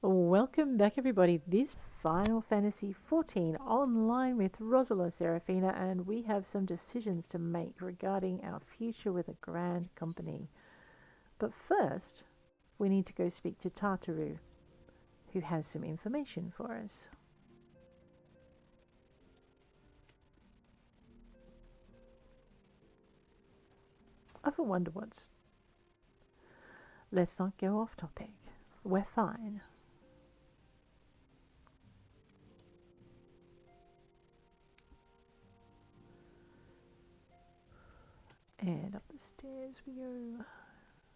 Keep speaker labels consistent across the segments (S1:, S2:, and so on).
S1: Welcome back, everybody. This Final Fantasy XIV Online with Roselore Serafina, and we have some decisions to make regarding our future with a grand company. But first, we need to go speak to Tartaru, who has some information for us. I often wonder what's... Let's not go off topic. We're fine. And up the stairs we go.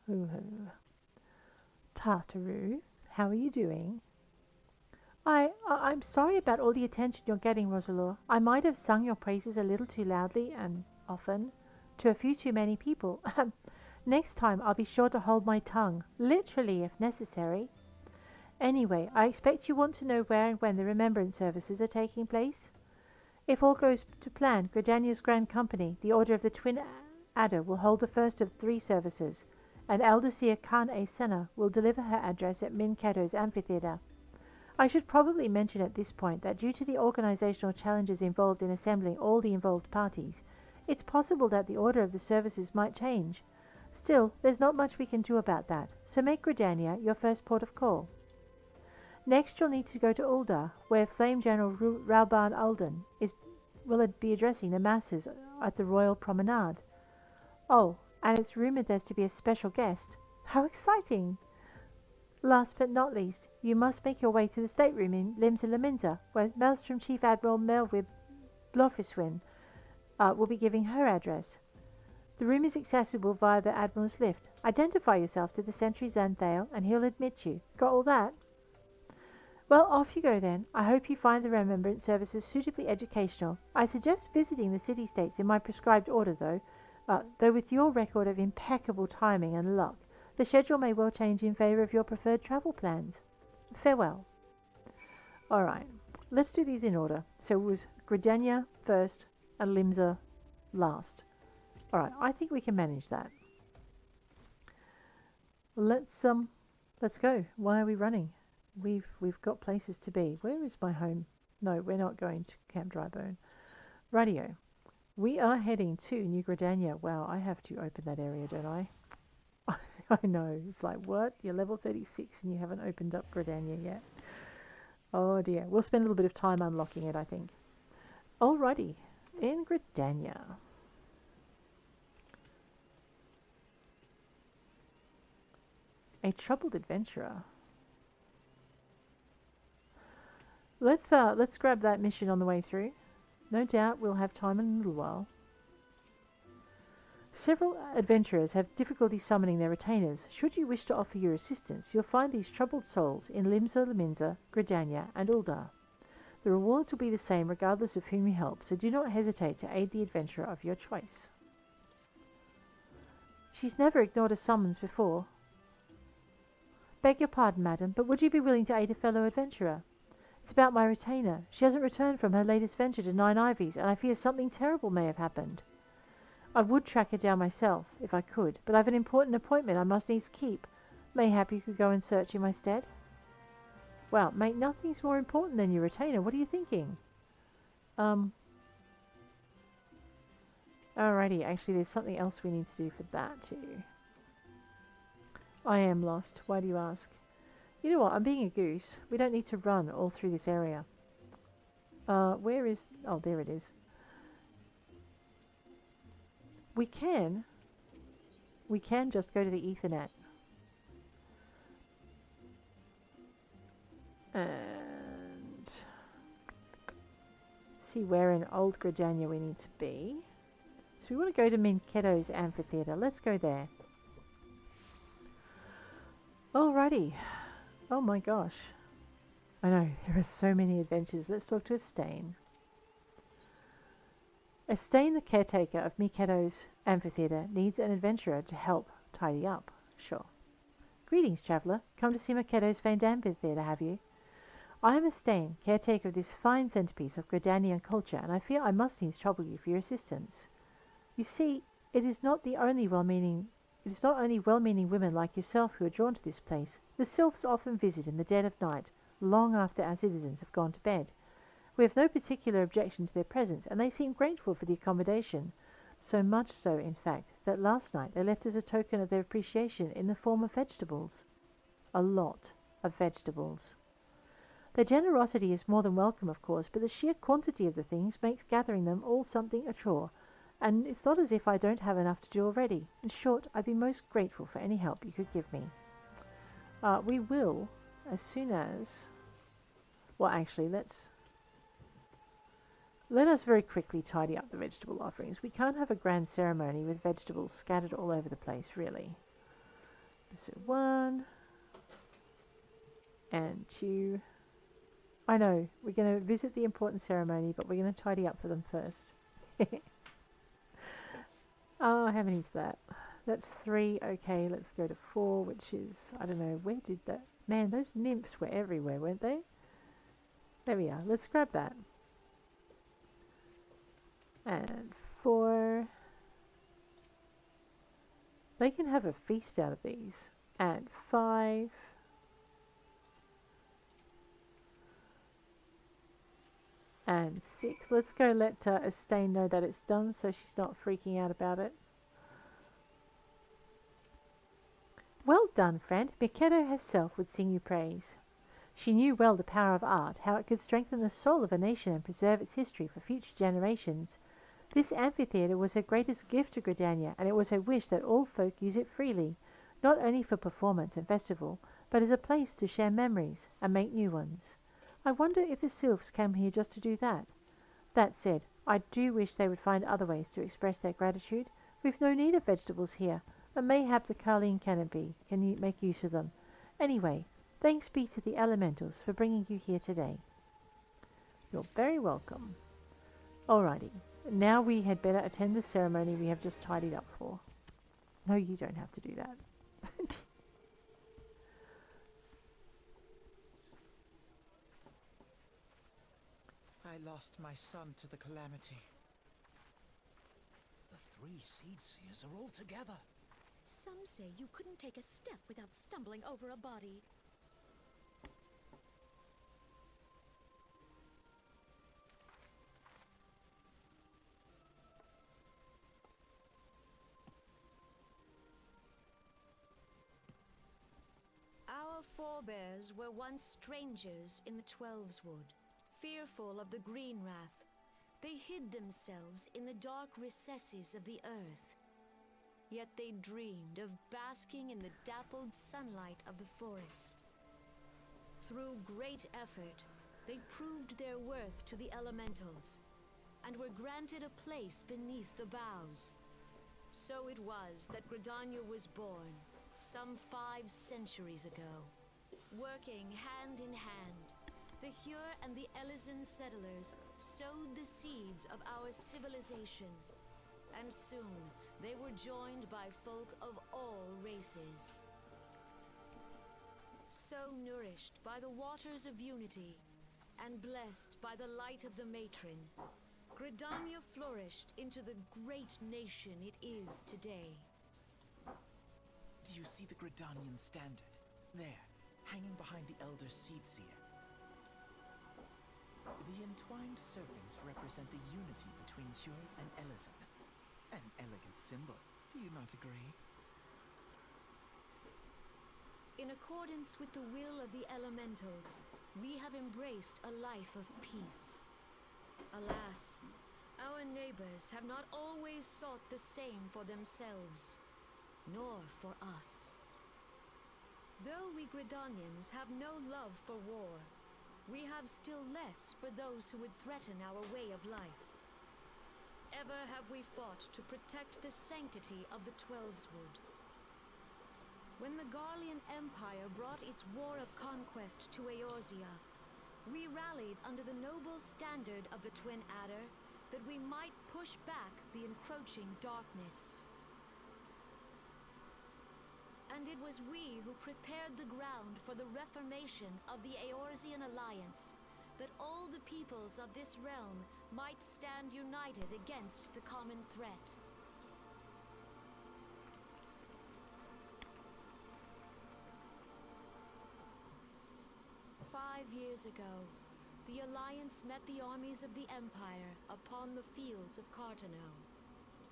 S1: Hoo-hoo. Tartaru, how are you doing? I'm sorry about all the attention you're getting, Roselore. I might have sung your praises a little too loudly and often to a few too many people. Next time I'll be sure to hold my tongue, literally if necessary. Anyway, I expect you want to know where and when the remembrance services are taking place. If all goes to plan, Gridania's Grand Company, the Order of the Twin Adder, will hold the first of 3 services, and Elder Seer Khan A. Senna will deliver her address at Minketo's amphitheater. I should probably mention at this point that due to the organizational challenges involved in assembling all the involved parties, it's possible that the order of the services might change. Still, there's not much we can do about that, so make Gridania your first port of call. Next, you'll need to go to Ul'dah, where Flame General Rauban Ul'dan will be addressing the masses at the Royal Promenade. Oh, and it's rumored there's to be a special guest. How exciting! Last but not least, you must make your way to the stateroom in Limsa Laminza, where Maelstrom Chief Admiral Melvin Blofiswin will be giving her address. The room is accessible via the Admiral's lift. Identify yourself to the Sentry Xanthale, and he'll admit you. Got all that? Well, off you go then. I hope you find the remembrance services suitably educational. I suggest visiting the city-states in my prescribed order, though with your record of impeccable timing and luck, the schedule may well change in favor of your preferred travel plans. Farewell. Alright, let's do these in order. So it was Gridania first and Limsa last. Alright, I think we can manage that. Let's go. Why are we running? We've got places to be. Where is my home? No, we're not going to Camp Drybone. Radio. We are heading to New Gridania. Wow, I have to open that area, don't I? I know. It's like, what? You're level 36 and you haven't opened up Gridania yet. Oh dear. We'll spend a little bit of time unlocking it, I think. Alrighty. In Gridania. A troubled adventurer. Let's grab that mission on the way through. No doubt we'll have time in a little while. Several adventurers have difficulty summoning their retainers. Should you wish to offer your assistance, you'll find these troubled souls in Limsa Laminza, Gridania, and Ul'dah. The rewards will be the same regardless of whom you help, so do not hesitate to aid the adventurer of your choice. She's never ignored a summons before. Beg your pardon, madam, but would you be willing to aid a fellow adventurer? It's about my retainer. She hasn't returned from her latest venture to Nine Ivies, and I fear something terrible may have happened. I would track her down myself, if I could, but I've an important appointment I must needs keep. Mayhap you could go and search in my stead? Well, mate, nothing's more important than your retainer. What are you thinking? Alrighty, actually there's something else we need to do for that too. I am lost. Why do you ask? You know what, I'm being a goose. We don't need to run all through this area. Where is... Oh, there it is. We can just go to the Ethernet. And... see where in Old Gridania we need to be. So we want to go to Minketo's amphitheater. Let's go there. Alrighty. Oh my gosh. I know, there are so many adventures. Let's talk to Estain. Estain, the caretaker of Minketo's amphitheater, needs an adventurer to help tidy up. Sure. Greetings, traveller. Come to see Minketo's famed amphitheater, have you? I am Estain, caretaker of this fine centerpiece of Gridanian culture, and I fear I must needs trouble you for your assistance. You see, it is It is not only well-meaning women like yourself who are drawn to this place. The Sylphs often visit in the dead of night, long after our citizens have gone to bed. We have no particular objection to their presence, and they seem grateful for the accommodation. So much so, in fact, that last night they left us a token of their appreciation in the form of vegetables. A lot of vegetables. Their generosity is more than welcome, of course, but the sheer quantity of the things makes gathering them all something a chore, and it's not as if I don't have enough to do already. In short, I'd be most grateful for any help you could give me. We will, as soon as... Well, actually, let us very quickly tidy up the vegetable offerings. We can't have a grand ceremony with vegetables scattered all over the place, really. So 1 and 2. I know, we're going to visit the important ceremony, but we're going to tidy up for them first. Oh, how many is that? That's 3. Okay, let's go to 4, which is, I don't know, where did that... Man, those nymphs were everywhere, weren't they? There we are. Let's grab that. And 4. They can have a feast out of these. And 5. And 6. Let's go let Estain know that it's done so she's not freaking out about it. Well done, friend. Mikado herself would sing you praise. She knew well the power of art, how it could strengthen the soul of a nation and preserve its history for future generations. This amphitheatre was her greatest gift to Gridania, and it was her wish that all folk use it freely, not only for performance and festival, but as a place to share memories and make new ones. I wonder if the Sylphs came here just to do that. That said, I do wish they would find other ways to express their gratitude. We've no need of vegetables here, and mayhap the Carline canopy can make use of them. Anyway, thanks be to the elementals for bringing you here today. You're very welcome. Alrighty, now we had better attend the ceremony we have just tidied up for. No, you don't have to do that.
S2: I lost my son to the calamity. The 3 Seedseers are all together.
S3: Some say you couldn't take a step without stumbling over a body. Our forebears were once strangers in the Twelveswood, fearful of the Green Wrath. They hid themselves in the dark recesses of the earth. Yet they dreamed of basking in the dappled sunlight of the forest. Through great effort, they proved their worth to the elementals, and were granted a place beneath the boughs. So it was that Gridania was born, some 5 centuries ago. Working hand in hand, the Hure and the Elysian settlers sowed the seeds of our civilization, and soon they were joined by folk of all races. So nourished by the waters of unity, and blessed by the light of the matron, Gridania flourished into the great nation it is today.
S2: Do you see the Gridanian standard? There, hanging behind the Elder Seedseer. The entwined serpents represent the unity between Hure and Elysian. An elegant symbol, do you not agree?
S3: In accordance with the will of the elementals, we have embraced a life of peace. Alas, our neighbors have not always sought the same for themselves, nor for us. Though we Gridanians have no love for war, we have still less for those who would threaten our way of life. Ever have we fought to protect the sanctity of the Twelveswood. When the Garlean Empire brought its war of conquest to Eorzea, we rallied under the noble standard of the Twin Adder that we might push back the encroaching darkness. And it was we who prepared the ground for the reformation of the Eorzean Alliance, that all the peoples of this realm might stand united against the common threat. 5 years ago, the Alliance met the armies of the Empire upon the fields of Carteneau.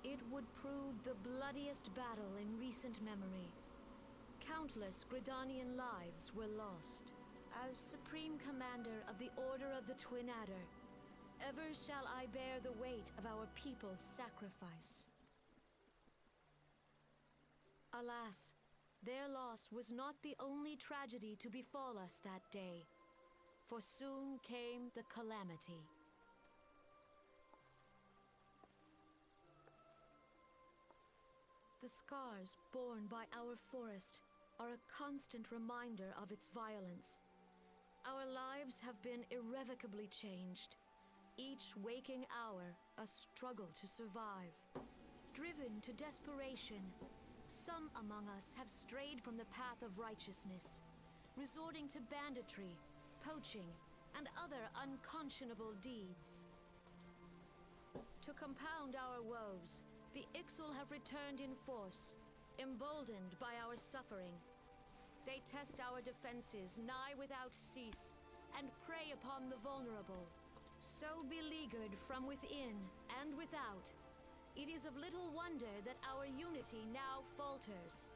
S3: It would prove the bloodiest battle in recent memory. Countless Gridanian lives were lost. As Supreme Commander of the Order of the Twin Adder, ever shall I bear the weight of our people's sacrifice. Alas, their loss was not the only tragedy to befall us that day, for soon came the calamity. The scars borne by our forest are a constant reminder of its violence. Our lives have been irrevocably changed, each waking hour a struggle to survive. Driven to desperation, some among us have strayed from the path of righteousness, resorting to banditry, poaching, and other unconscionable deeds. To compound our woes, the Ixal have returned in force, emboldened by our suffering. They test our defenses nigh without cease, and prey upon the vulnerable. So beleaguered from within and without, it is of little wonder that our unity now falters.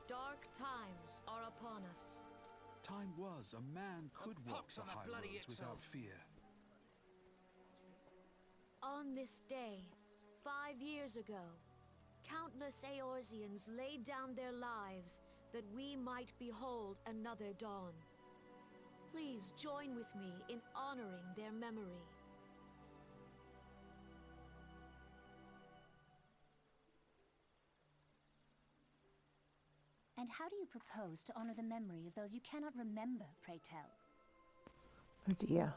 S3: Dark times are upon us.
S4: Time was a man could walk the high roads without fear.
S3: On this day, 5 years ago, countless Eorzeans laid down their lives that we might behold another dawn. Please join with me in honoring their memory.
S5: And how do you propose to honor the memory of those you cannot remember, pray tell?
S1: Oh dear.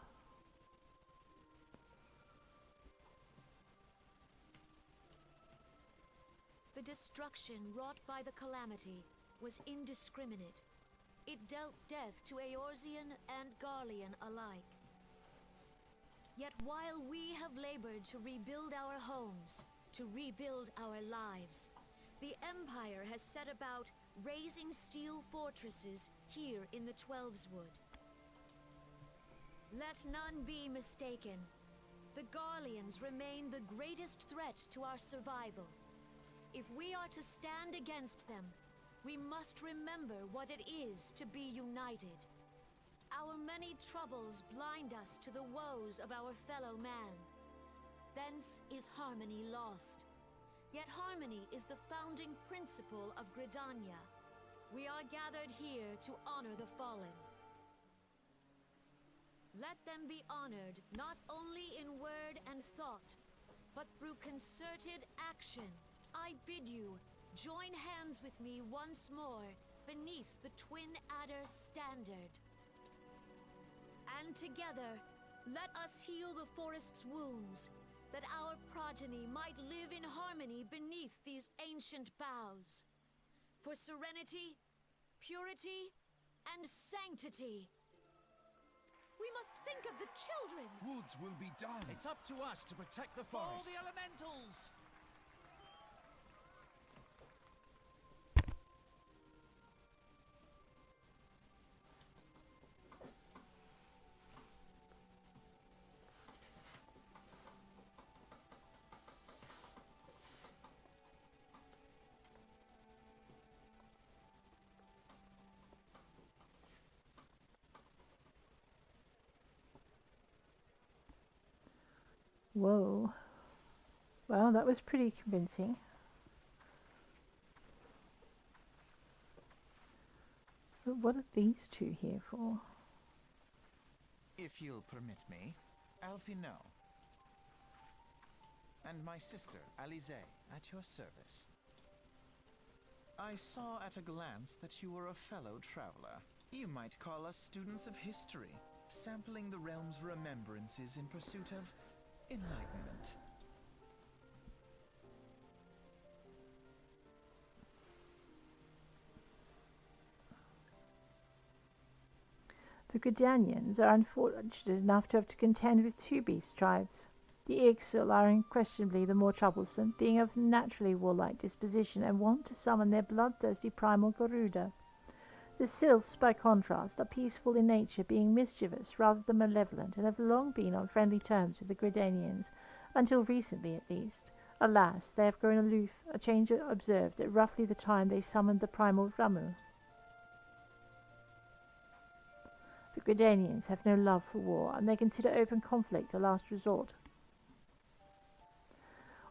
S3: The destruction wrought by the calamity was indiscriminate. It dealt death to Eorzean and Garlean alike. Yet while we have labored to rebuild our homes, to rebuild our lives, the Empire has set about raising steel fortresses here in the Twelveswood. Let none be mistaken. The Garleans remain the greatest threat to our survival. If we are to stand against them, we must remember what it is to be united. Our many troubles blind us to the woes of our fellow man. Thence is harmony lost. Yet harmony is the founding principle of Gridania. We are gathered here to honor the fallen. Let them be honored not only in word and thought, but through concerted action. I bid you join hands with me once more beneath the Twin Adder's standard. And together, let us heal the forest's wounds, that our progeny might live in harmony beneath these ancient boughs. For serenity, purity, and sanctity. We must think of the children!
S4: Woods will be done.
S6: It's up to us to protect the
S2: All
S6: forest.
S2: the elementals!
S1: Whoa. Well, that was pretty convincing. But what are these two here for?
S2: If you'll permit me, Alphino. And my sister, Alize, at your service. I saw at a glance that you were a fellow traveler. You might call us students of history, sampling the realm's remembrances in pursuit of enlightenment.
S1: The Gridanians are unfortunate enough to have to contend with two beast tribes. The Ixal are unquestionably the more troublesome, being of naturally warlike disposition and wont to summon their bloodthirsty primal Garuda. The Sylphs, by contrast, are peaceful in nature, being mischievous rather than malevolent, and have long been on friendly terms with the Gridanians, until recently at least. Alas, they have grown aloof, a change observed at roughly the time they summoned the primal Ramu. The Gridanians have no love for war, and they consider open conflict a last resort.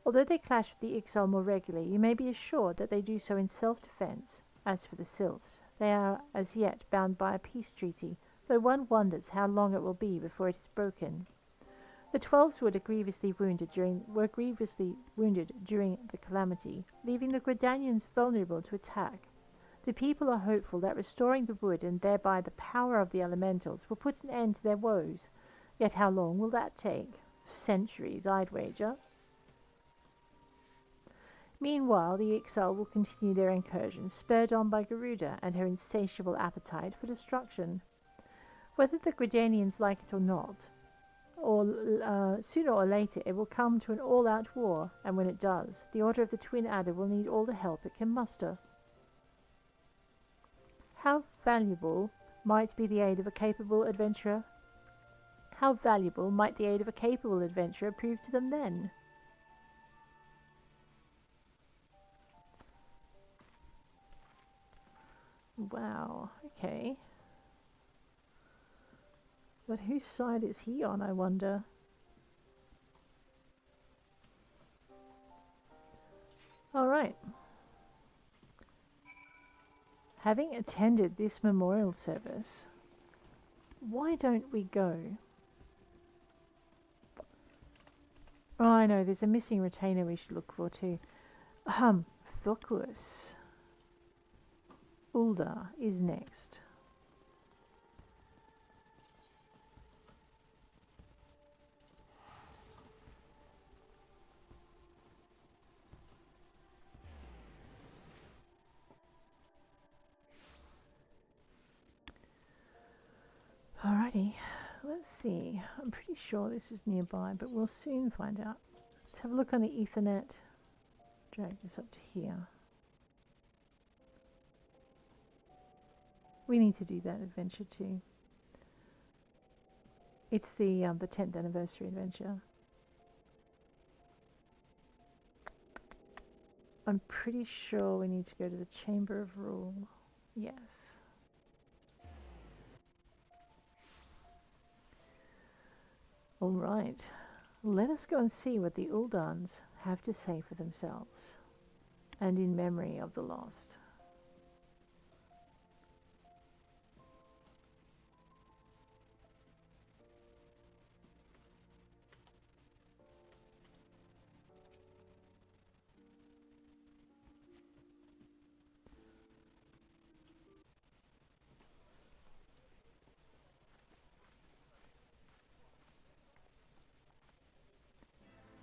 S1: Although they clash with the Ixal more regularly, you may be assured that they do so in self-defense. As for the Sylphs, they are as yet bound by a peace treaty, though one wonders how long it will be before it is broken. The Twelves were grievously wounded during the calamity, leaving the Gridanians vulnerable to attack. The people are hopeful that restoring the wood and thereby the power of the elementals will put an end to their woes. Yet how long will that take? Centuries, I'd wager. Meanwhile, the Ixal will continue their incursions, spurred on by Garuda and her insatiable appetite for destruction. Whether the Gridanians like it or not, sooner or later it will come to an all-out war, and when it does, the Order of the Twin Adder will need all the help it can muster. How valuable might be the aid of a capable adventurer? How valuable might the aid of a capable adventurer prove to them then? Wow, okay. But whose side is he on, I wonder? Alright. Having attended this memorial service, why don't we go? Oh, I know, there's a missing retainer we should look for too. Thukus. Ulda is next. Alrighty, let's see. I'm pretty sure this is nearby, but we'll soon find out. Let's have a look on the Ethernet. Drag this up to here. We need to do that adventure too. It's the 10th anniversary adventure. I'm pretty sure we need to go to the Chamber of Rule. Yes. Alright. Let us go and see what the Uldans have to say for themselves. And in memory of the lost.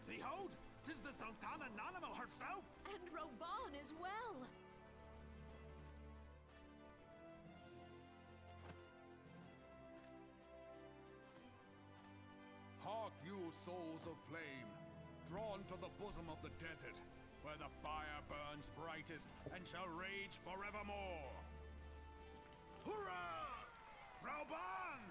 S6: Behold, 'tis the Sultana Nanamo herself!
S3: And Roban as well!
S4: Hark you, souls of flame, drawn to the bosom of the desert, where the fire burns brightest and shall rage forevermore.
S6: Hurrah! Rauban!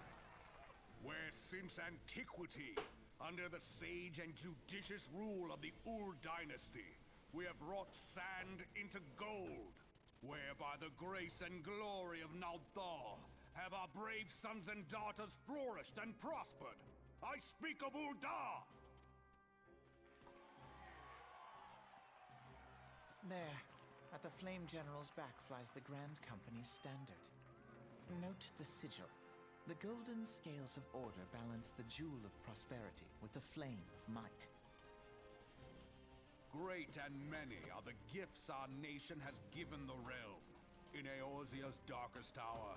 S4: Where since antiquity, under the sage and judicious rule of the Ur dynasty, we have wrought sand into gold, where by the grace and glory of Naldar have our brave sons and daughters flourished and prospered. I speak of Uldar!
S2: There, at the Flame General's back flies the Grand Company's standard. Note the sigil. The golden scales of order balance the jewel of prosperity with the flame of might.
S4: Great and many are the gifts our nation has given the realm. In Eorzea's darkest hour,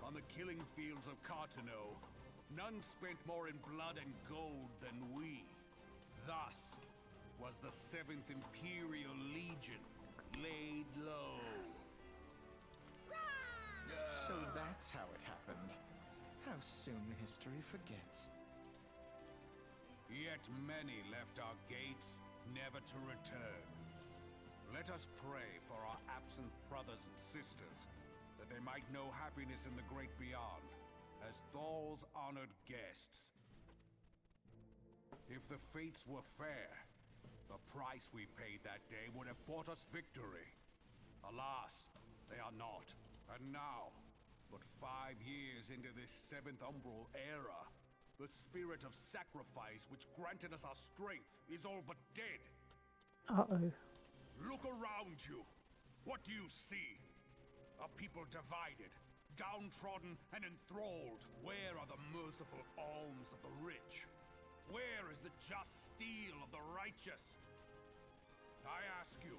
S4: on the killing fields of Carteneau, none spent more in blood and gold than we. Thus was the 7th Imperial Legion laid low.
S2: So that's how it happened. How soon history forgets.
S4: Yet many left our gates, never to return. Let us pray for our absent brothers and sisters, that they might know happiness in the great beyond, as Thal's honored guests. If the fates were fair, the price we paid that day would have bought us victory. Alas, they are not. And now, but 5 years into this 7th Umbral era, the spirit of sacrifice which granted us our strength is all but dead.
S1: Uh-oh.
S4: Look around you. What do you see? A people divided, downtrodden and enthralled. Where are the merciful alms of the rich? Where is the just steel of the righteous? I ask you,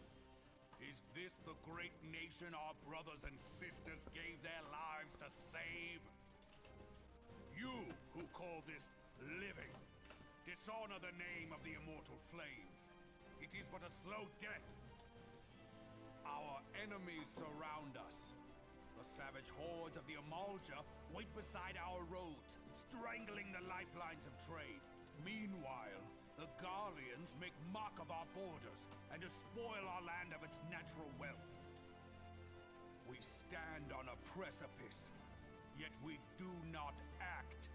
S4: is this the great nation our brothers and sisters gave their lives to save? You who call this living, dishonor the name of the immortal flames. It is but a slow death. Our enemies surround us. The savage hordes of the Amalja wait beside our roads, strangling the lifelines of trade. Meanwhile, the Garleans make mock of our borders and despoil our land of its natural wealth. We stand on a precipice, yet we do not act.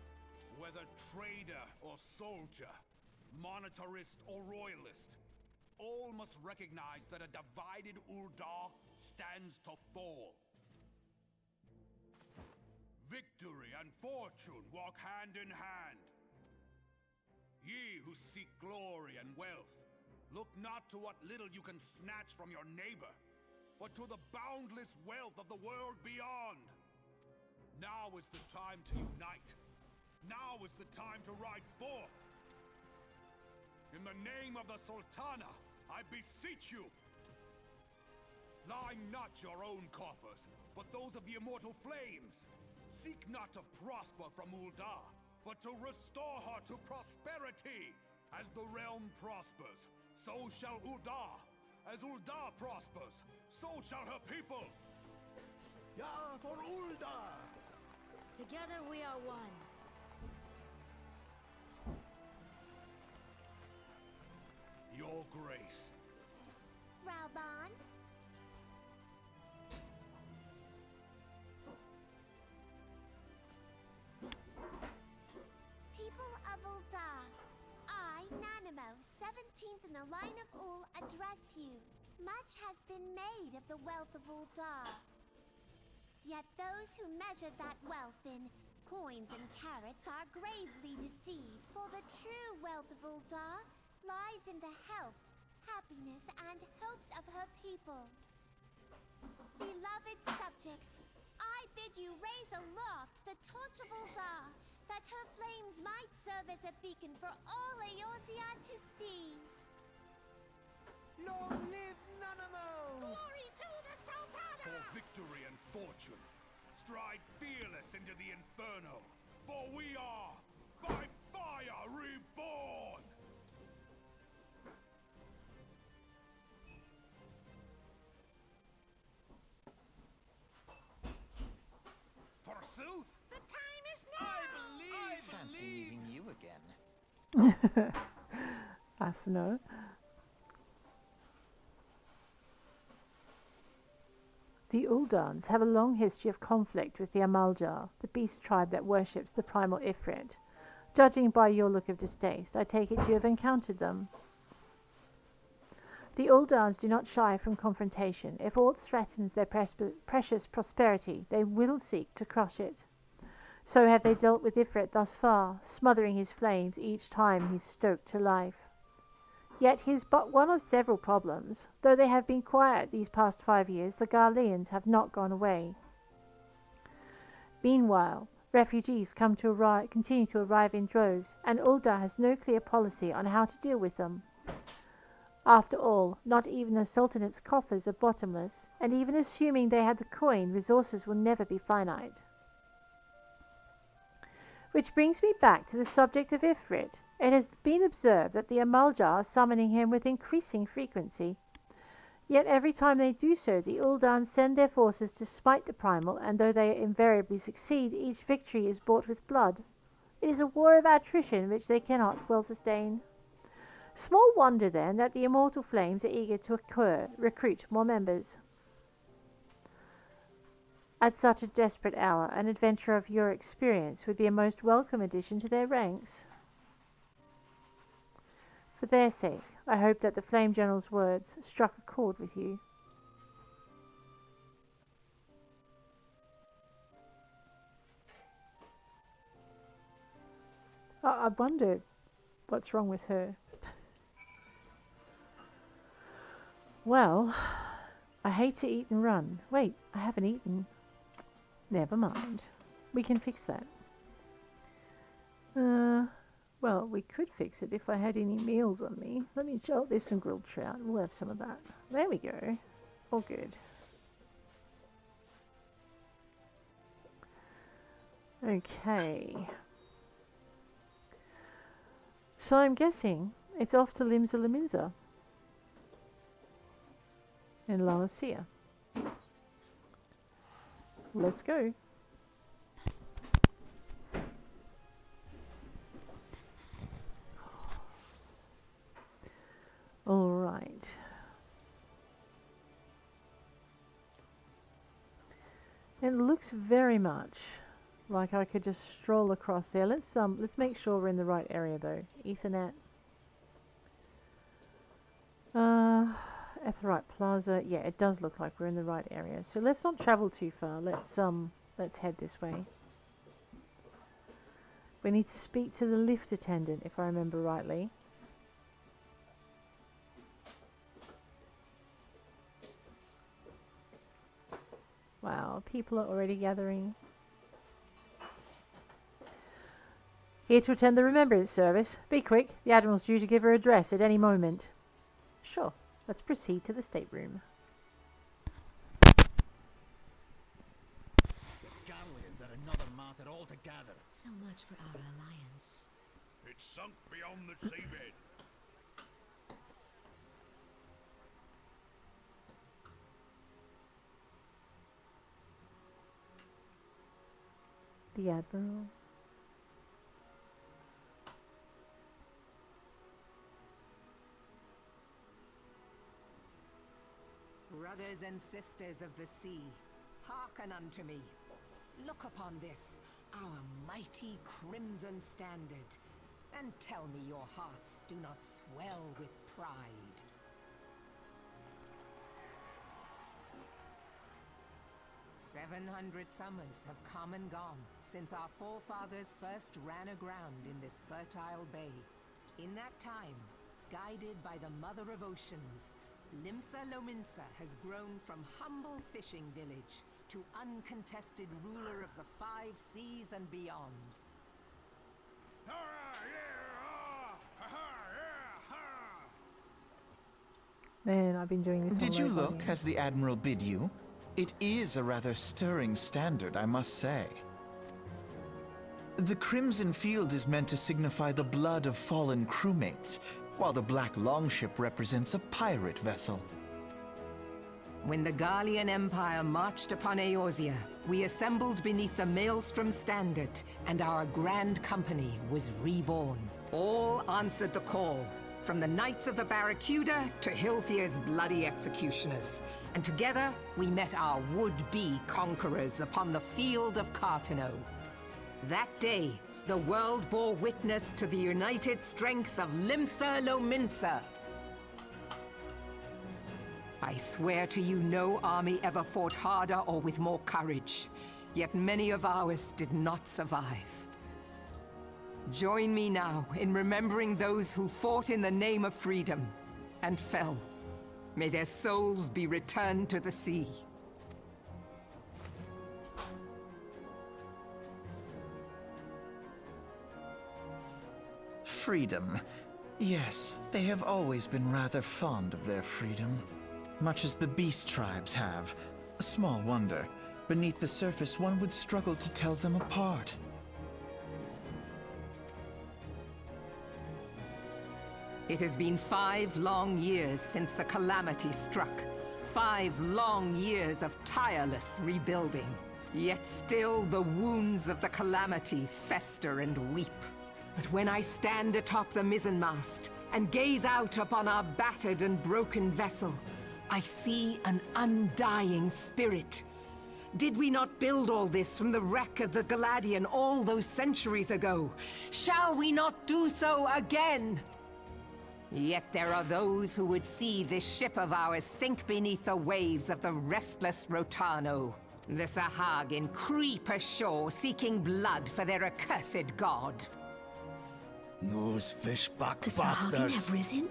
S4: Whether trader or soldier, monetarist or royalist, all must recognize that a divided Uldar stands to fall. Victory and fortune walk hand in hand. Ye who seek glory and wealth, look not to what little you can snatch from your neighbor, but to the boundless wealth of the world beyond. Now is the time to unite. Now is the time to ride forth. In the name of the Sultana, I beseech you, line not your own coffers, but those of the immortal flames. Seek not to prosper from Uldar, but to restore her to prosperity. As the realm prospers, so shall Uldar. As Uldar prospers, so shall her people.
S6: Ja, for Uldar!
S3: Together we are one.
S4: Your grace.
S7: Rauban? People of Uldar, I, Nanimo, 17th in the line of Ul, address you. Much has been made of the wealth of Uldar. Yet those who measure that wealth in coins and carats are gravely deceived, for the true wealth of Uldar lies in the health, happiness, and hopes of her people. Beloved subjects, I bid you raise aloft the torch of Uldar, that her flames might serve as a beacon for all Eorzea to see.
S6: Long live Nanamo!
S3: Glory to the Sultana!
S4: For victory and fortune, stride fearless into the inferno, for we are, by fire, reborn! Forsooth?
S3: The time is now!
S8: Fancy meeting you again.
S1: Atheno. The Uldans have a long history of conflict with the Amaljar, the beast tribe that worships the primal Ifrit. Judging by your look of distaste, I take it you have encountered them. The Uldans do not shy from confrontation. If aught threatens their precious prosperity, they will seek to crush it. So have they dealt with Ifrit thus far, smothering his flames each time he's stoked to life. Yet he is but one of several problems. Though they have been quiet these past 5 years, the Garleans have not gone away. Meanwhile, refugees continue to arrive in droves, and Uldar has no clear policy on how to deal with them. After all, not even the Sultanate's coffers are bottomless, and even assuming they had the coin, resources will never be finite. Which brings me back to the subject of Ifrit. It has been observed that the Amaljar are summoning him with increasing frequency. Yet every time they do so, the Uldans send their forces to smite the primal, and though they invariably succeed, each victory is bought with blood. It is a war of attrition which they cannot well sustain. Small wonder, then, that the immortal flames are eager to recruit more members. At such a desperate hour, an adventurer of your experience would be a most welcome addition to their ranks. For their sake, I hope that the Flame General's words struck a chord with you. I wonder what's wrong with her. Well, I hate to eat and run. Wait, I haven't eaten. Never mind. We can fix that. Well, we could fix it if I had any meals on me. Let me show. There's some grilled trout. We'll have some of that. There we go. All good. Okay. So I'm guessing it's off to Limsa Laminza and La Masia. Let's go. All right. It looks very much like I could just stroll across there. Let's make sure we're in the right area though. Ethernet. Etherite Plaza. Yeah, it does look like we're in the right area. So let's not travel too far. Let's head this way. We need to speak to the lift attendant, if I remember rightly. Wow, people are already gathering. Here to attend the remembrance service. Be quick, the Admiral's due to give her address at any moment. Sure, let's proceed to the stateroom.
S6: The Galleons are another matter altogether.
S3: So much for our alliance.
S4: It's sunk beyond the seabed.
S1: The Admiral.
S9: Brothers and sisters of the sea, hearken unto me. Look upon this, our mighty crimson standard, and tell me your hearts do not swell with pride. "700 summers have come and gone since our forefathers first ran aground in this fertile bay. In that time, guided by the Mother of Oceans, Limsa Lominsa has grown from humble fishing village to uncontested ruler of the 5 seas and beyond.
S1: Man, I've been doing this.
S2: Did you look as the Admiral bid you? It is a rather stirring standard, I must say. The crimson field is meant to signify the blood of fallen crewmates, while the black longship represents a pirate vessel.
S9: When the Gallian Empire marched upon Eorzea, we assembled beneath the Maelstrom standard, and our grand company was reborn. All answered the call, from the Knights of the Barracuda to Hilthier's bloody executioners. And together, we met our would-be conquerors upon the field of Carteneau. That day, the world bore witness to the united strength of Limsa Lominsa. I swear to you, no army ever fought harder or with more courage. Yet many of ours did not survive. Join me now in remembering those who fought in the name of freedom and fell. May their souls be returned to the sea.
S2: Freedom. Yes, they have always been rather fond of their freedom. Much as the beast tribes have. Small wonder. Beneath the surface, one would struggle to tell them apart.
S9: It has been 5 long years since the calamity struck. 5 long years of tireless rebuilding. Yet still the wounds of the calamity fester and weep. But when I stand atop the mizzenmast and gaze out upon our battered and broken vessel, I see an undying spirit. Did we not build all this from the wreck of the Galadian all those centuries ago? Shall we not do so again? Yet there are those who would see this ship of ours sink beneath the waves of the restless Rotano. The Sahagin creep ashore seeking blood for their accursed god.
S6: Those fishback
S3: The Sahagin
S6: bastards.
S3: have risen?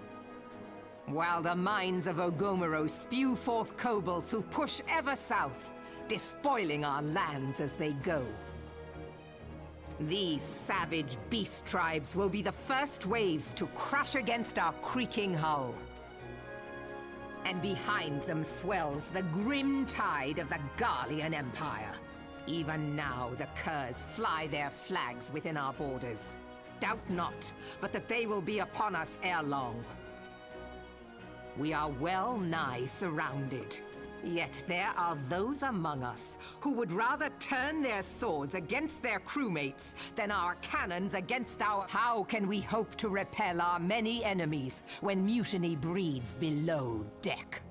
S9: While the mines of Ogomero spew forth kobolds who push ever south, despoiling our lands as they go. These savage beast tribes will be the first waves to crash against our creaking hull. And behind them swells the grim tide of the Garlean Empire. Even now the curs fly their flags within our borders. Doubt not, but that they will be upon us ere long. We are well nigh surrounded. Yet there are those among us who would rather turn their swords against their crewmates than our cannons against our... How can we hope to repel our many enemies when mutiny breeds below deck?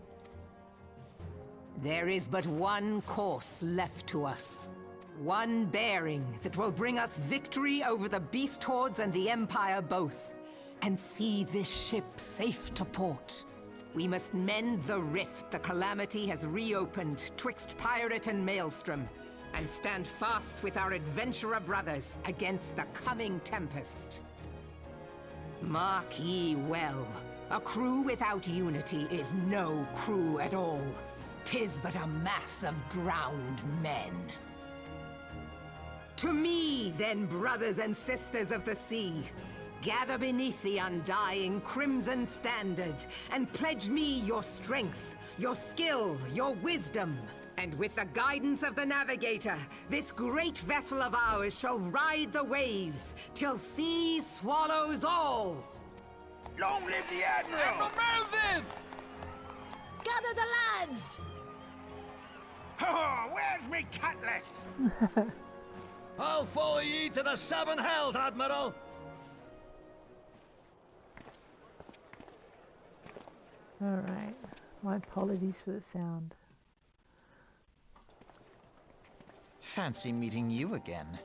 S9: There is but one course left to us. One bearing that will bring us victory over the beast hordes and the Empire both, and see this ship safe to port. We must mend the rift the Calamity has reopened twixt Pirate and Maelstrom, and stand fast with our adventurer brothers against the coming tempest. Mark ye well, a crew without unity is no crew at all. 'Tis but a mass of drowned men. To me, then, brothers and sisters of the sea, gather beneath the undying crimson standard, and pledge me your strength, your skill, your wisdom. And with the guidance of the navigator, this great vessel of ours shall ride the waves, till sea swallows all!
S6: Long live the Admiral!
S10: Admiral Melvin!
S3: Gather the lads!
S6: Oh, where's me cutlass?
S10: I'll follow ye to the seven hells, Admiral!
S1: Alright. My apologies for the sound.
S8: Fancy meeting you again.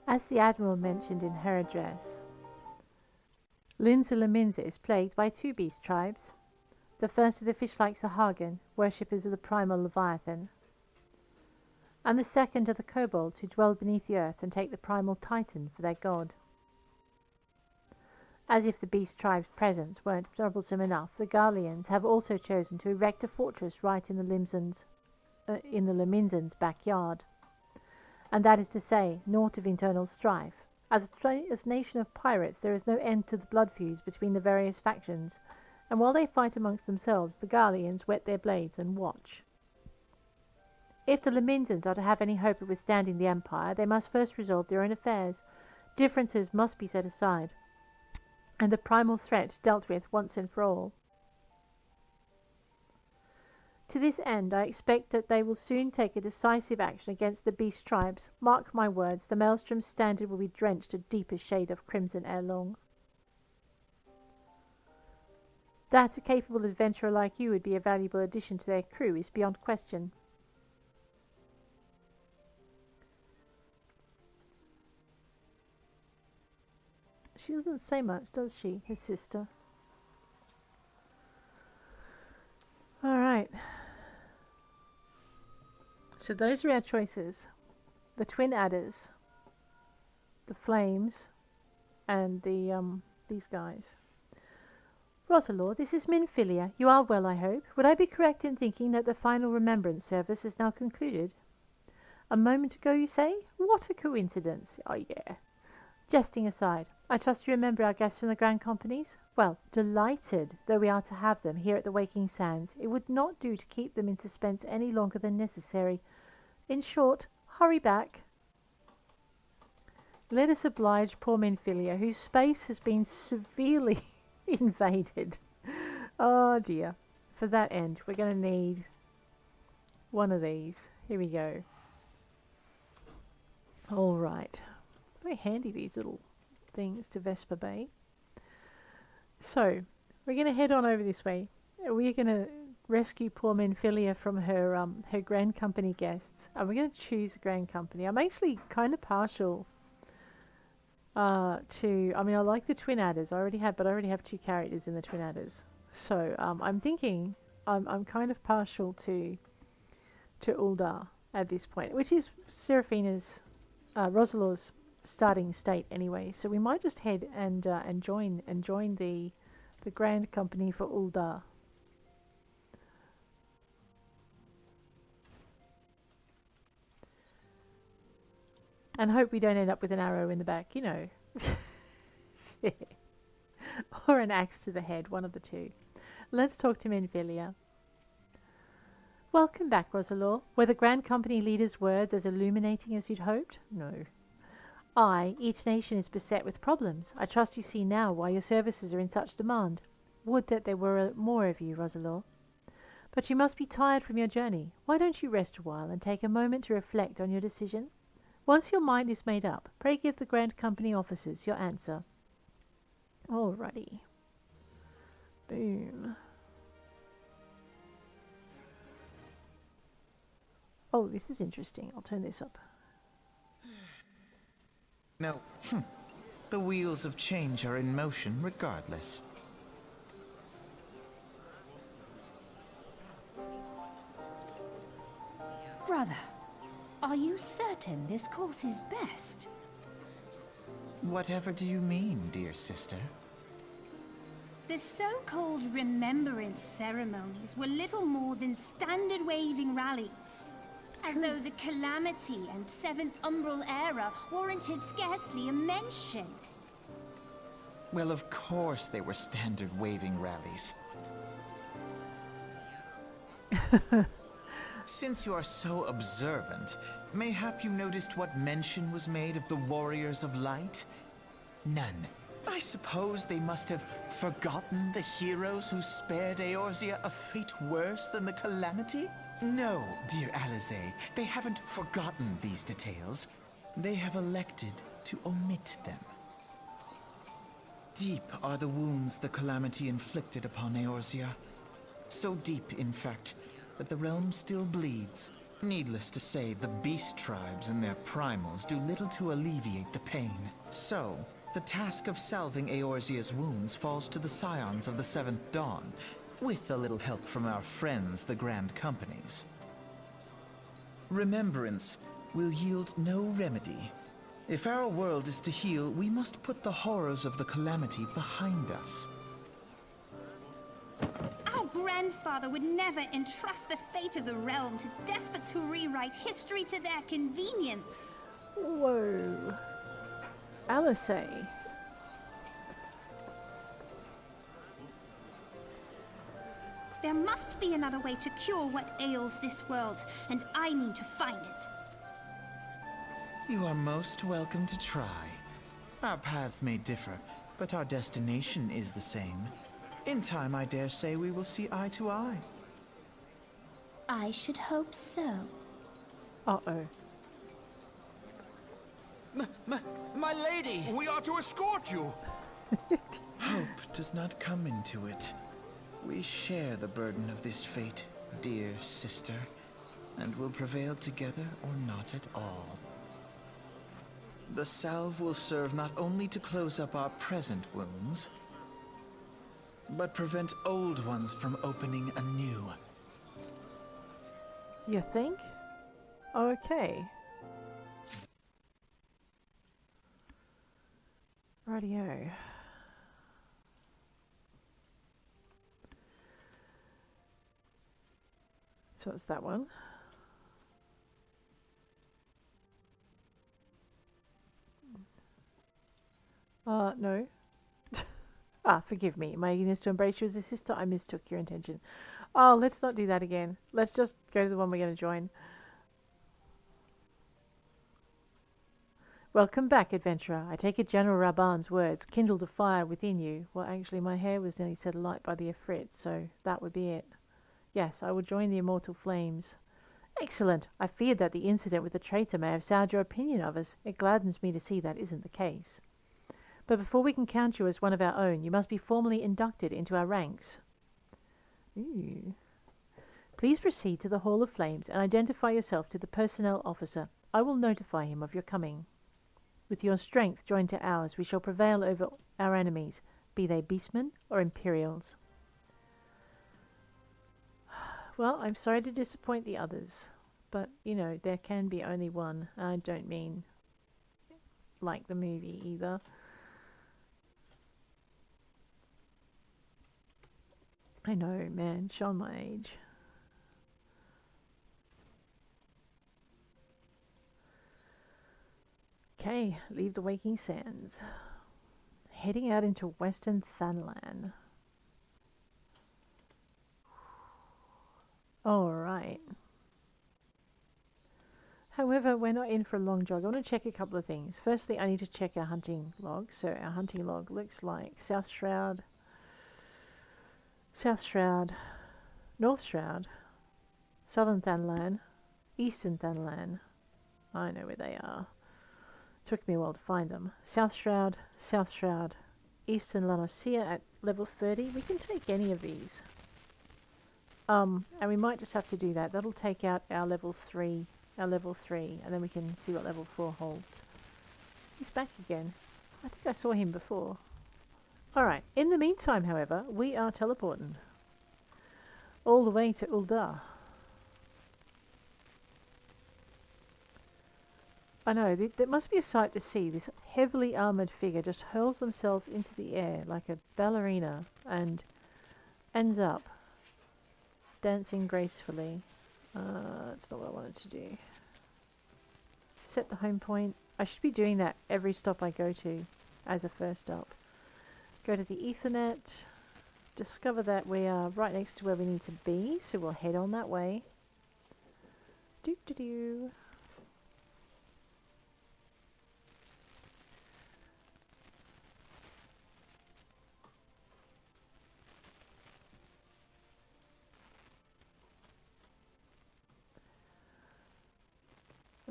S1: As the Admiral mentioned in her address, Limsa Lominsa is plagued by two beast tribes. The first are the fish-like Sahagin, worshippers of the primal Leviathan, and the second are the kobolds who dwell beneath the earth and take the primal Titan for their god. As if the beast tribe's presence weren't troublesome enough, the Garleans have also chosen to erect a fortress right in the Lominsans' backyard. And that is to say, naught of internal strife. As a nation of pirates, there is no end to the blood feuds between the various factions, and while they fight amongst themselves, the Garleans whet their blades and watch. If the Lominsans are to have any hope of withstanding the Empire, they must first resolve their own affairs. Differences must be set aside, and the primal threat dealt with once and for all. To this end, I expect that they will soon take a decisive action against the beast tribes. Mark my words, the Maelstrom standard will be drenched a deeper shade of crimson ere long. That a capable adventurer like you would be a valuable addition to their crew is beyond question. She doesn't say much, does she, his sister? Alright. So those are our choices. The twin adders, the flames, and these guys. Roselore, this is Minfillia. You are well, I hope. Would I be correct in thinking that the final remembrance service is now concluded? A moment ago, you say? What a coincidence. Oh, yeah. Jesting aside, I trust you remember our guests from the Grand Companies? Well, delighted though we are to have them here at the Waking Sands, it would not do to keep them in suspense any longer than necessary. In short, hurry back. Let us oblige poor Minfillia, whose space has been severely invaded. Oh dear. For that end, we're going to need one of these. Here we go. Alright. Very handy, these little things to Vesper Bay. So, we're going to head on over this way. We're going to rescue poor Minfillia from her her Grand Company guests. And we're going to choose a Grand Company. I'm actually kind of partial to... I mean, I like the Twin Adders. But I already have 2 characters in the Twin Adders. So, I'm thinking... I'm kind of partial to Uldar at this point, which is Serafina's, Roselore's starting state anyway. So we might just head and join the Grand Company for Uldar. And hope we don't end up with an arrow in the back, you know. Or an axe to the head, one of the two. Let's talk to Minfillia. Welcome back, Roselore. Were the Grand Company leader's words as illuminating as you'd hoped? No. Each nation is beset with problems. I trust you see now why your services are in such demand. Would that there were more of you, Roselore. But you must be tired from your journey. Why don't you rest a while and take a moment to reflect on your decision? Once your mind is made up, pray give the Grand Company officers your answer. Alrighty. Boom. Oh, this is interesting. I'll turn this up.
S8: No. The wheels of change are in motion regardless.
S5: Brother, are you certain this course is best?
S8: Whatever do you mean, dear sister?
S5: The so-called remembrance ceremonies were little more than standard waving rallies. As though the Calamity and Seventh Umbral era warranted scarcely a mention.
S8: Well, of course they were standard waving rallies. Since you are so observant, mayhap you noticed what mention was made of the Warriors of Light? None. I suppose they must have forgotten the heroes who spared Eorzea a fate worse than the Calamity? No, dear Alize, they haven't forgotten these details. They have elected to omit them. Deep are the wounds the Calamity inflicted upon Eorzea. So deep, in fact, that the realm still bleeds. Needless to say, the beast tribes and their primals do little to alleviate the pain. So, the task of salving Eorzea's wounds falls to the scions of the Seventh Dawn, with a little help from our friends, the Grand Companies. Remembrance will yield no remedy. If our world is to heal, we must put the horrors of the Calamity behind us.
S5: Our grandfather would never entrust the fate of the realm to despots who rewrite history to their convenience.
S1: Whoa. Alice.
S5: There must be another way to cure what ails this world, and I mean to find it.
S8: You are most welcome to try. Our paths may differ, but our destination is the same. In time, I dare say we will see eye to eye.
S5: I should hope so.
S1: Uh-oh.
S10: My lady!
S6: We are to escort you!
S8: Hope does not come into it. We share the burden of this fate, dear sister, and will prevail together or not at all. The salve will serve not only to close up our present wounds, but prevent old ones from opening anew.
S1: You think? Okay. Rightio. So it's that one. No. Forgive me. My eagerness to embrace you as a sister, I mistook your intention. Oh, let's not do that again. Let's just go to the one we're going to join. Welcome back, adventurer. I take it General Raban's words kindled a fire within you. Well, actually, my hair was nearly set alight by the Ifrit, so that would be it. Yes, I will join the Immortal Flames. Excellent. I feared that the incident with the traitor may have soured your opinion of us. It gladdens me to see that isn't the case. But before we can count you as one of our own, you must be formally inducted into our ranks. Ooh. Please proceed to the Hall of Flames and identify yourself to the personnel officer. I will notify him of your coming. With your strength joined to ours, we shall prevail over our enemies, be they beastmen or Imperials. Well, I'm sorry to disappoint the others, but, you know, there can be only one. I don't mean like the movie either. I know, man, show my age. Okay, leave the Waking Sands. Heading out into Western Thanalan. Alright. However, we're not in for a long jog. I want to check a couple of things. Firstly, I need to check our hunting log. So our hunting log looks like South Shroud, North Shroud, Southern Thanalan, Eastern Thanalan. I know where they are. Took me a while to find them. South Shroud, Eastern Lanosia at level 30. We can take any of these. And we might just have to do that. That'll take out our level 3, and then we can see what level 4 holds. He's back again. I think I saw him before. Alright, in the meantime, however, we are teleporting. All the way to Uldar. I know, that must be a sight to see. This heavily armoured figure just hurls themselves into the air like a ballerina and ends up dancing gracefully. That's not what I wanted to do. Set the home point. I should be doing that every stop I go to as a first stop. Go to the Ethernet. Discover that we are right next to where we need to be, so we'll head on that way. Doo-doo-doo.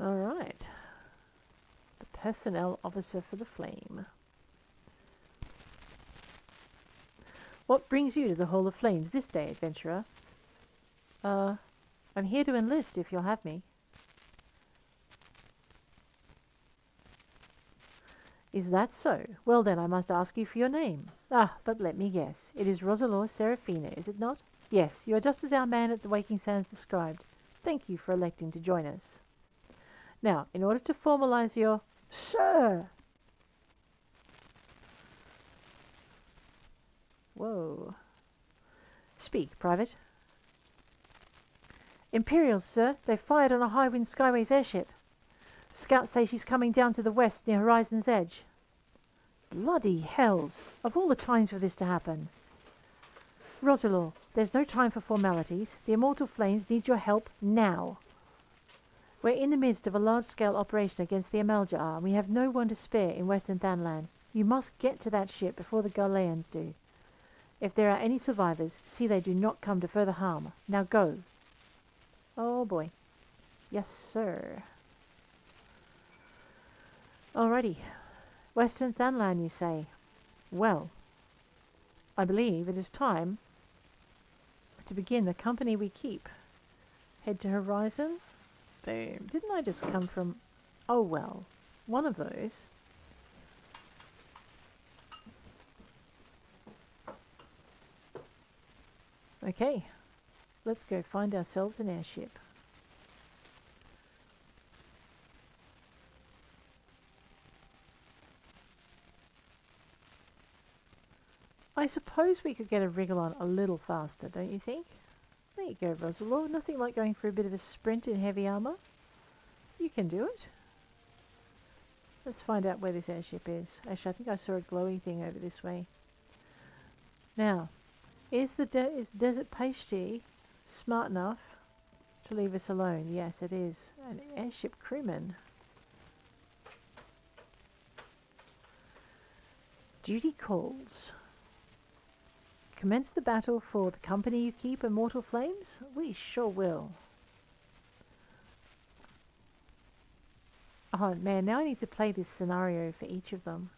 S1: Alright. The personnel officer for the Flame. What brings you to the Hall of Flames this day, adventurer? I'm here to enlist if you'll have me. Is that so? Well then, I must ask you for your name. Ah, but let me guess. It is Roselore Seraphina, is it not? Yes, you are just as our man at the Waking Sands described. Thank you for electing to join us. Now, in order to formalize your... Sir! Whoa. Speak, Private. Imperials, sir. They fired on a Highwind Skyways airship. Scouts say she's coming down to the west near Horizon's Edge. Bloody hells! Of all the times for this to happen. Roselore, there's no time for formalities. The Immortal Flames need your help now. We're in the midst of a large-scale operation against the Amaljar, and we have no one to spare in Western Thanalan. You must get to that ship before the Galeans do. If there are any survivors, see they do not come to further harm. Now go. Oh boy. Yes, sir. Alrighty. Western Thanalan, you say? Well, I believe it is time to begin the company we keep. Head to Horizon. Boom. Didn't I just come from... Oh well. One of those. Okay. Let's go find ourselves an airship. I suppose we could get a wriggle on a little faster, don't you think? There you go, Roselore. Nothing like going for a bit of a sprint in heavy armour. You can do it. Let's find out where this airship is. Actually, I think I saw a glowy thing over this way. Now, is Desert Pasty smart enough to leave us alone? Yes, it is. An airship crewman. Duty calls. Commence the battle for the company you keep, Immortal Flames? We sure will. Oh man, now I need to play this scenario for each of them.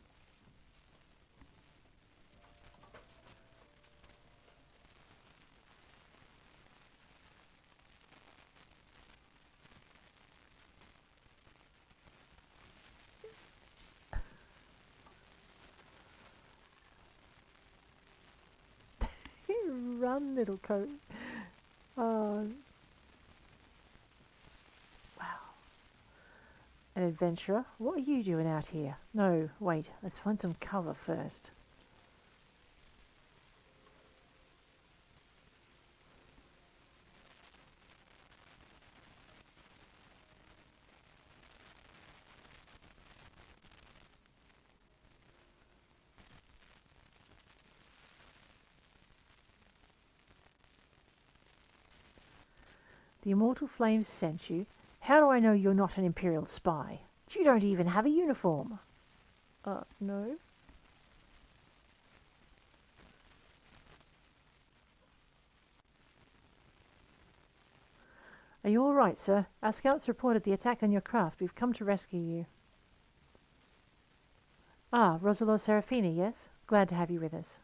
S1: Run, little coat. Wow. An adventurer? What are you doing out here? No, wait. Let's find some cover first. The Immortal Flames sent you. How do I know you're not an Imperial spy? You don't even have a uniform. No. Are you all right, sir? Our scouts reported the attack on your craft. We've come to rescue you. Ah, Roselore Serafina, yes? Glad to have you with us.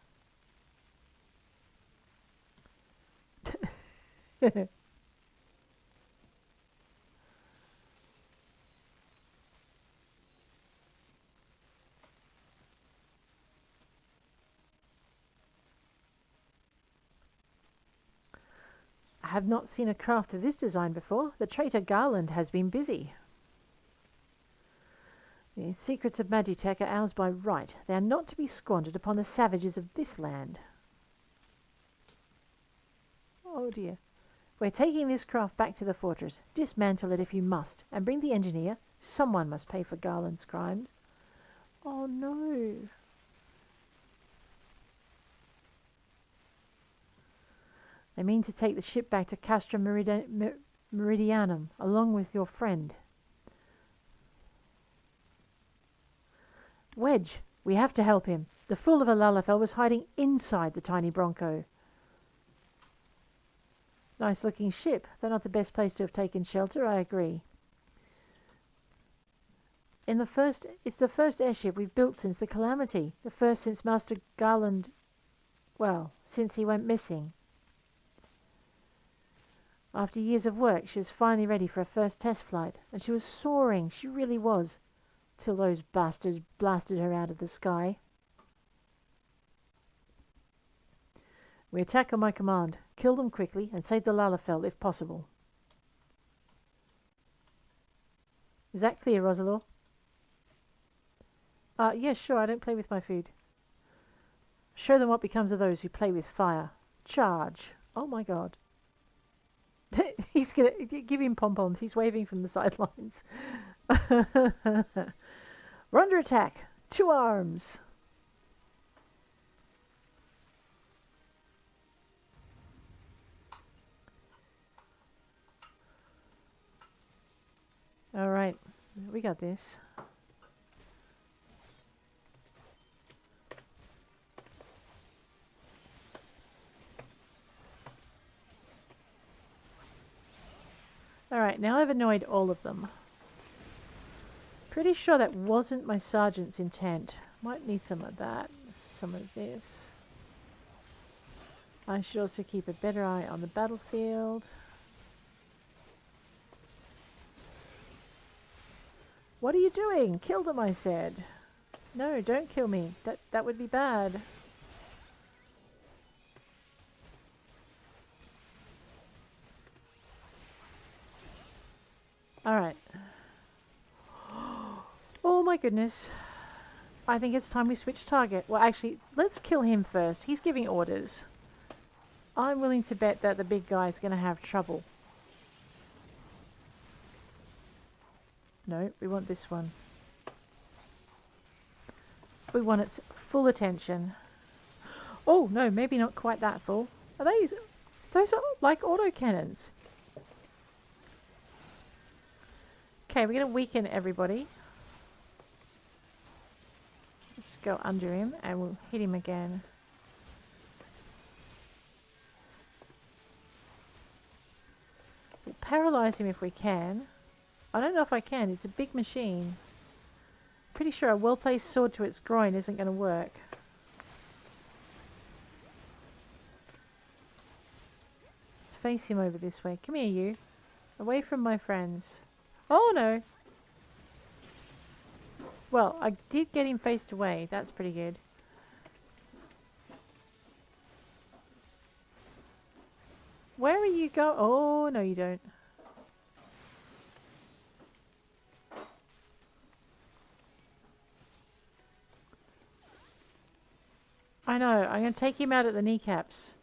S1: I have not seen a craft of this design before. The traitor Garland has been busy. The secrets of Magitech are ours by right. They are not to be squandered upon the savages of this land. Oh dear. We're taking this craft back to the fortress. Dismantle it if you must, and bring the engineer. Someone must pay for Garland's crimes. Oh no. They mean to take the ship back to Castra Meridianum, along with your friend. Wedge, we have to help him. The fool of a Lalafell was hiding inside the tiny Bronco. Nice looking ship, though not the best place to have taken shelter, I agree. It's the first airship we've built since the Calamity. The first since Master Garland, well, since he went missing. After years of work, she was finally ready for her first test flight, and she was soaring, she really was, till those bastards blasted her out of the sky. We attack on my command. Kill them quickly and save the Lalafell if possible. Is that clear, Roselore? Yes, sure, I don't play with my food. Show them what becomes of those who play with fire. Charge. Oh my god. He's gonna give him pom-poms. He's waving from the sidelines. We're under attack. 2 arms. All right, we got this. All right, now I've annoyed all of them. Pretty sure that wasn't my sergeant's intent. Might need some of that, some of this. I should also keep a better eye on the battlefield. What are you doing? Kill them, I said. No, don't kill me. That would be bad. Alright. Oh my goodness. I think it's time we switch target. Well, actually, let's kill him first. He's giving orders. I'm willing to bet that the big guy's going to have trouble. No, we want this one. We want its full attention. Oh, no, maybe not quite that full. Are those are like autocannons. Okay, we're going to weaken everybody. Just go under him and we'll hit him again. We'll paralyze him if we can. I don't know if I can. It's a big machine. Pretty sure a well-placed sword to its groin isn't going to work. Let's face him over this way. Come here, you. Away from my friends. Oh, no. Well, I did get him faced away. That's pretty good. Where are you go? Oh, no you don't. I know, I'm going to take him out at the kneecaps.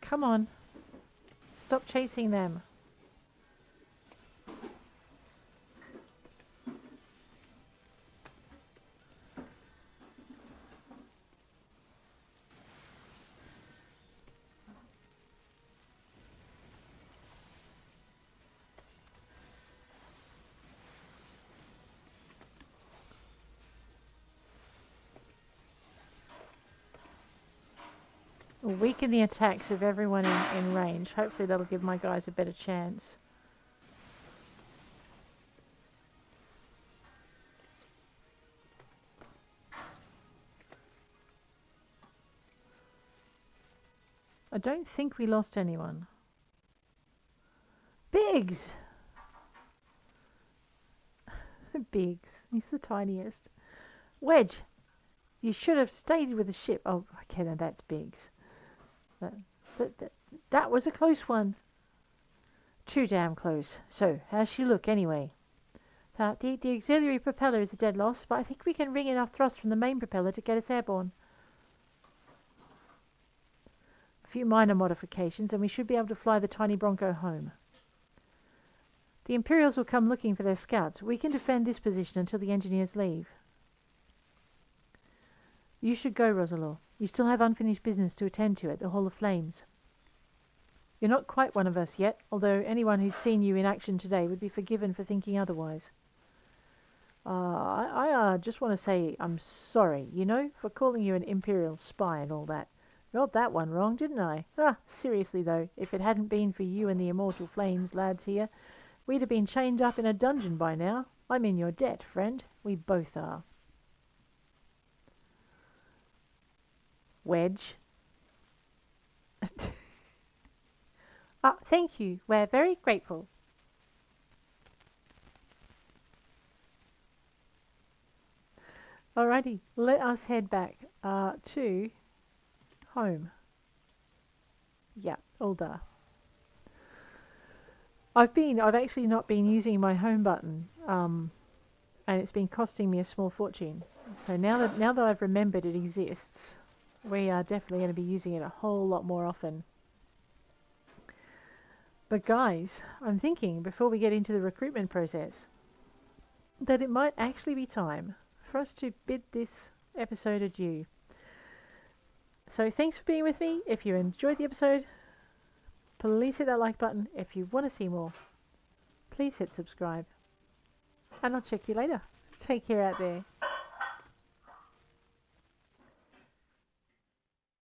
S1: Come on. Stop chasing them. Weaken the attacks of everyone in range. Hopefully that'll give my guys a better chance. I don't think we lost anyone. Biggs! Biggs. He's the tiniest. Wedge! You should have stayed with the ship. Oh, okay, now that's Biggs. That was a close one. Too damn close. So, how's she look anyway? The auxiliary propeller is a dead loss, but I think we can wring enough thrust from the main propeller to get us airborne. A few minor modifications and we should be able to fly the tiny Bronco home. The Imperials will come looking for their scouts. We can defend this position until the engineers leave. You should go, Roselore. You still have unfinished business to attend to at the Hall of Flames. You're not quite one of us yet, although anyone who'd seen you in action today would be forgiven for thinking otherwise. I just want to say I'm sorry, you know, for calling you an Imperial spy and all that. Got that one wrong, didn't I? Seriously though, if it hadn't been for you and the Immortal Flames lads here, we'd have been chained up in a dungeon by now. I'm in your debt, friend. We both are. Wedge. Thank you. We're very grateful. Alrighty, let us head back to home. Yeah, Ulda. I've actually not been using my home button, and it's been costing me a small fortune. So now that I've remembered it exists, we are definitely going to be using it a whole lot more often. But guys, I'm thinking before we get into the recruitment process that it might actually be time for us to bid this episode adieu. So thanks for being with me. If you enjoyed the episode, please hit that like button. If you want to see more, please hit subscribe. And I'll check you later. Take care out there.